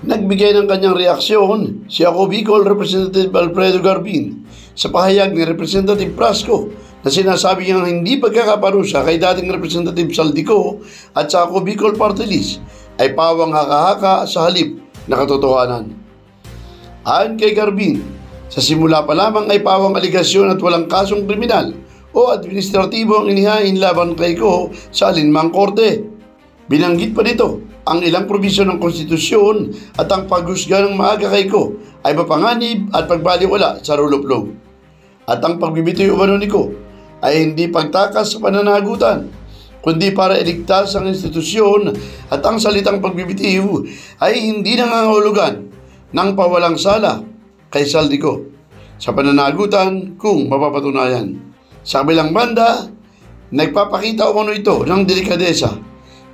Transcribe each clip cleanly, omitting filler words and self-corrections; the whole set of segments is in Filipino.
Nagbigay ng kanyang reaksyon si Ako Bicol Representative Alfredo Garbin sa pahayag ni Representative Prasco na sinasabi niyang hindi pagkakaparusa kay dating Representative Saldico at sa Ako Bicol Party List ay pawang haka-haka sa halip na katotohanan. Ayon kay Garbin, sa simula pa lamang ay pawang aligasyon at walang kasong kriminal o administratibo ang inihain laban kay Ko sa alinmang korte. Binanggit pa nito ang ilang probisyon ng konstitusyon at ang paghusga ng maaga kay Ko ay mapanganib at pagbaliwala sa rule of law. At ang pagbibitiw umano ni Ko ay hindi pagtakas sa pananagutan, kundi para iligtas ang institusyon, at ang salitang pagbibitiw ay hindi nangangahulugan ng pawalang sala kay Saldico sa pananagutan kung mapapatunayan. Sa kabilang banda, nagpapakita umano ito ng delikadesa,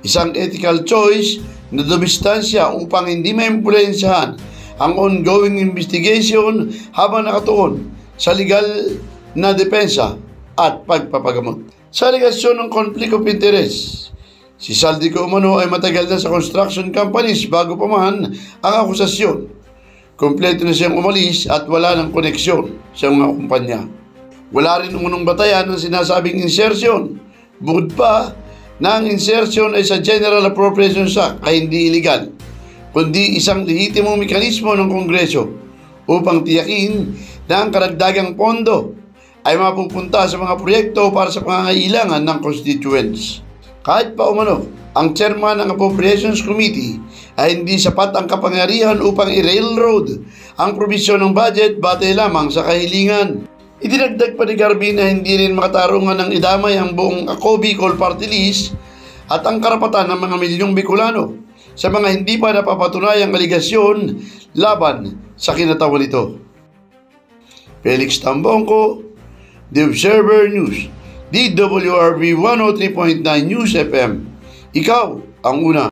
isang ethical choice na dumistansya upang hindi maimpluwensyahan ang ongoing investigation habang nakatuon sa legal na depensa at pagpapagamot. Sa aligasyon ng conflict of interest, si Saldico umano ay matagal na sa construction companies bago pa man ang akusasyon. Kompleto na siyang umalis at wala ng koneksyon sa mga kumpanya. Wala rin umunong batayan ng sinasabing insertion. Bukod pa na ang insertion ay sa General Appropriations Act ay hindi illegal, kundi isang lehitimong mekanismo ng Kongreso upang tiyakin na ang karagdagang pondo ay mapupunta sa mga proyekto para sa pangangailangan ng constituents. Kahit pa umano, ang chairman ng Appropriations Committee ay hindi sapat ang kapangyarihan upang i-railroad ang probisyon ng budget batay lamang sa kahilingan. Idinagdag pa ni Garbin na hindi rin makatarungan ng idamay ang buong Ako Bicol Party List at ang karapatan ng mga milyong Bicolano sa mga hindi pa napapatunayang aligasyon laban sa kinatawan nito. Felix Tambongco, The Observer News, DWRB 103.9 News FM. Ikaw ang una.